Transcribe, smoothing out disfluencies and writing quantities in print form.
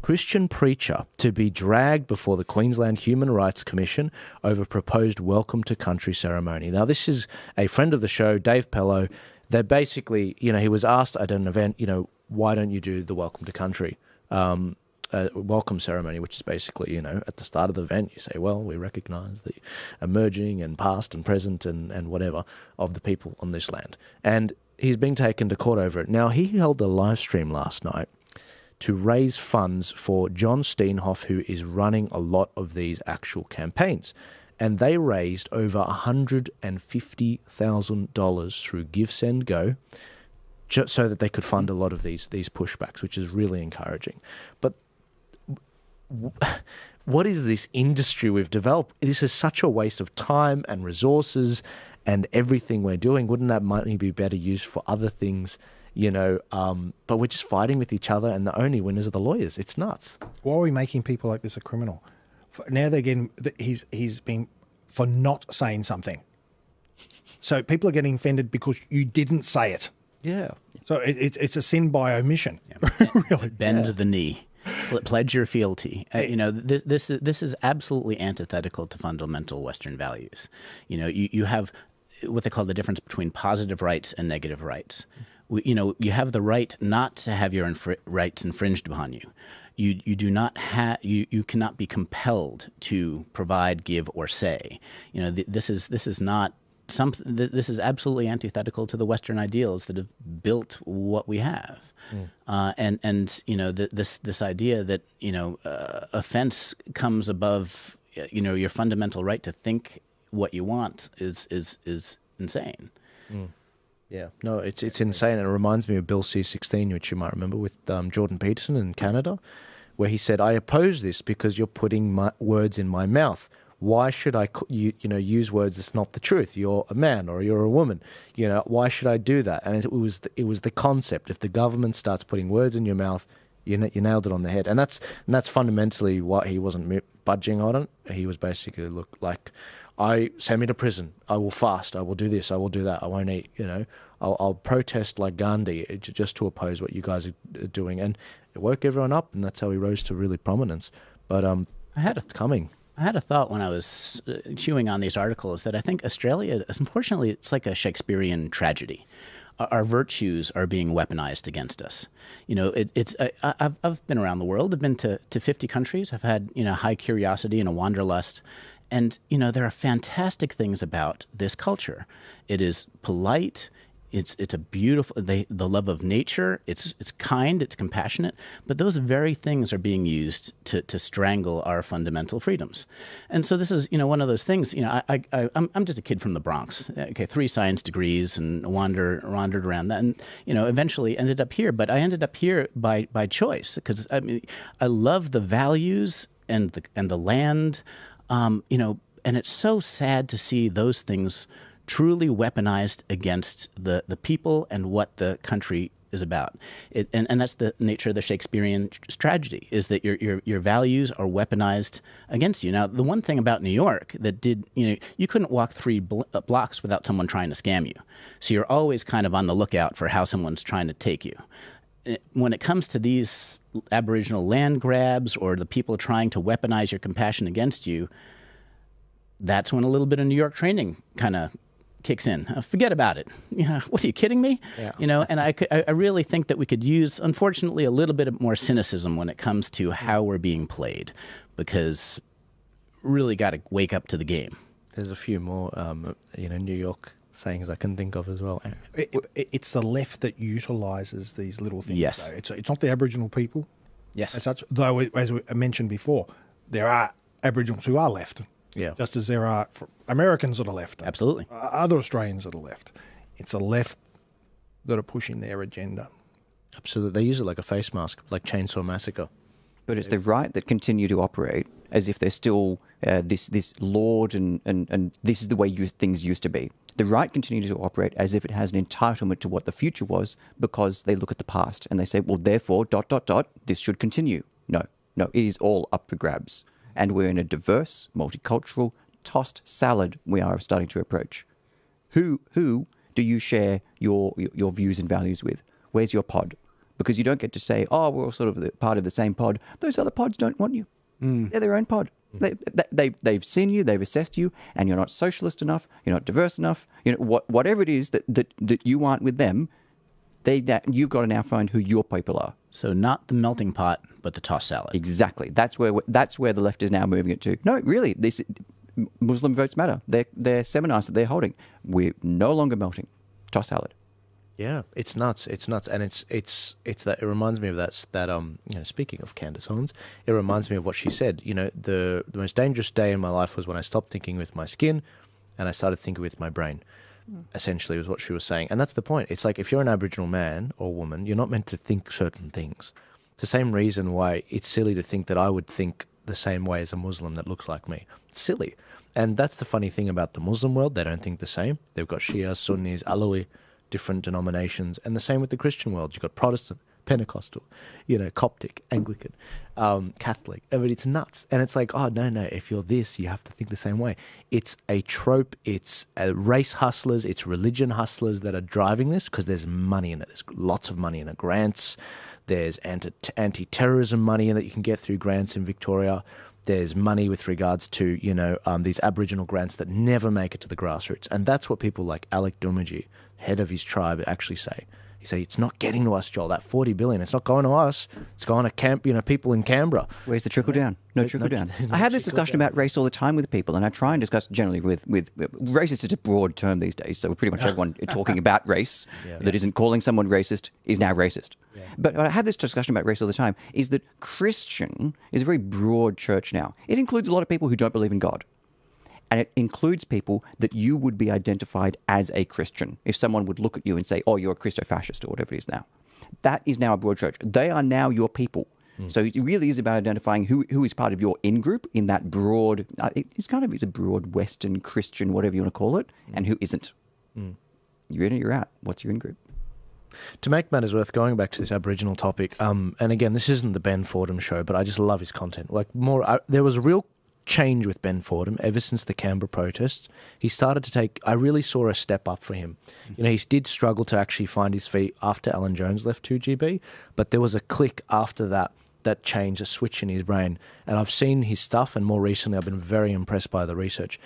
Christian preacher to be dragged before the Queensland Human Rights Commission over proposed welcome to country ceremony. Now, this is a friend of the show, Dave Pello. They're basically, he was asked at an event, why don't you do the welcome to country welcome ceremony, which is basically, at the start of the event, you say, well, we recognize the emerging and past and present and whatever of the people on this land. And he's being taken to court over it. Now, he held a live stream last night to raise funds for John Steenhoff, who is running a lot of these actual campaigns. And they raised over $150,000 through Give, Send, Go, just so that they could fund a lot of these pushbacks, which is really encouraging. But what is this industry we've developed? This is such a waste of time and resources and everything we're doing. Wouldn't that money be better used for other things? But we're just fighting with each other, and the only winners are the lawyers. It's nuts. Why are we making people like this a criminal? Now they're getting, he's been for not saying something. So people are getting offended because you didn't say it. Yeah. So it's a sin by omission. Yeah. Really. Bend the knee. Pledge your fealty. This is absolutely antithetical to fundamental Western values. You have what they call the difference between positive rights and negative rights. You have the right not to have your rights infringed upon you. You do not have you cannot be compelled to provide, give, or say. This is not something. This is absolutely antithetical to the Western ideals that have built what we have. This idea that offense comes above your fundamental right to think what you want is insane. Yeah, no, it's insane. And it reminds me of Bill C-16, which you might remember, with Jordan Peterson in Canada, where he said, I oppose this because you're putting words in my mouth. Why should I use words that's not the truth? You're a man or you're a woman. Why should I do that? And it was the concept. If the government starts putting words in your mouth, you nailed it on the head. And that's fundamentally what he wasn't budging on it. He was basically, send me to prison. I will fast. I will do this. I will do that. I won't eat. I'll protest like Gandhi just to oppose what you guys are doing. And it woke everyone up, and that's how he rose to really prominence. But it's coming. I had a thought when I was chewing on these articles that I think Australia, unfortunately, it's like a Shakespearean tragedy. Our virtues are being weaponized against us. I've been around the world. I've been to 50 countries. I've had high curiosity and a wanderlust. And, there are fantastic things about this culture. It is polite. It's a beautiful, the love of nature. It's kind. It's compassionate. But those very things are being used to strangle our fundamental freedoms. And so this is, one of those things. I'm just a kid from the Bronx. Okay, 3 science degrees and wandered around that, and eventually ended up here. But I ended up here by choice because I love the values and the land. And it's so sad to see those things truly weaponized against the people and what the country is about. And that's the nature of the Shakespearean tragedy, is that your values are weaponized against you. Now, the one thing about New York that did, you couldn't walk 3 blocks without someone trying to scam you. So you're always kind of on the lookout for how someone's trying to take you. When it comes to these Aboriginal land grabs or the people trying to weaponize your compassion against you, that's when a little bit of New York training kind of kicks in. Forget about it. What, are you kidding me? Yeah. And I really think that we could use, unfortunately, a little bit more cynicism when it comes to how we're being played, because really got to wake up to the game. There's a few more, New York sayings I can think of as well. It's the left that utilises these little things. Yes. Though. It's not the Aboriginal people. Yes. As such, though, as we mentioned before, there are Aboriginals who are left. Yeah. Just as there are Americans that are left. Absolutely. Other Australians that are left. It's the left that are pushing their agenda. Absolutely. They use it like a face mask, like Chainsaw Massacre. But it's the right that continue to operate as if they're still this lord and this is the way things used to be. The right continue to operate as if it has an entitlement to what the future was because they look at the past and they say, well, therefore, ... this should continue. No, it is all up for grabs. And we're in a diverse, multicultural, tossed salad we are starting to approach. Who do you share your views and values with? Where's your pod? because you don't get to say, oh, we're all sort of part of the same pod. Those other pods don't want you. They're their own pod. They've seen you, they've assessed you, and you're not socialist enough, you're not diverse enough. You know, whatever it is that you aren't with them, you've got to now find who your people are. So not the melting pot, but the tossed salad. Exactly. That's where the left is now moving it to. No, really, this Muslim votes matter. Their seminars that they're holding, we're no longer melting. Toss salad. Yeah, it's nuts. It's nuts, and it's that. It reminds me of that. You know, speaking of Candace Owens, it reminds me of what she said. You know, the most dangerous day in my life was when I stopped thinking with my skin, and I started thinking with my brain. Essentially, was what she was saying, and that's the point. It's like if you're an Aboriginal man or woman, you're not meant to think certain things. It's the same reason why it's silly to think that I would think the same way as a Muslim that looks like me. It's silly, and that's the funny thing about the Muslim world. They don't think the same. They've got Shia, Sunnis, Alawi, different denominations, and the same with the Christian world. You've got Protestant, Pentecostal, you know, Coptic, Anglican, Catholic. I mean, it's nuts. And it's like, oh, no, if you're this, you have to think the same way. It's a trope. It's race hustlers. It's religion hustlers that are driving this because there's money in it. There's lots of money in it. Grants. There's anti-terrorism money that you can get through grants in Victoria. There's money with regards to, you know, these Aboriginal grants that never make it to the grassroots. And that's what people like Alec Dumaji, head of his tribe, actually say. He say, it's not getting to us, Joel. That 40 billion, it's not going to us. It's going to people in Canberra. Where's the trickle down? No trickle down. I have this discussion about race all the time with people, and I try and discuss generally with race is such a broad term these days, so pretty much everyone talking about race that isn't calling someone racist is now racist. Yeah. But I have this discussion about race all the time, is that Christian is a very broad church now. It includes a lot of people who don't believe in God. And it includes people that you would be identified as a Christian. If someone would look at you and say, oh, you're a Christo-fascist or whatever it is now. That is now a broad church. They are now your people. So it really is about identifying who is part of your in-group in that broad, it's a broad Western Christian, whatever you want to call it, and who isn't. You're in or you're out. What's your in-group? To make matters worse, going back to this Aboriginal topic, and again, this isn't the Ben Fordham show, but I just love his content. Like there was a real change with Ben Fordham ever since the Canberra protests. He started to I really saw a step up for him. You know, he did struggle to actually find his feet after Alan Jones left 2GB, but there was a click after that changed, a switch in his brain. And I've seen his stuff, and more recently I've been very impressed by the research.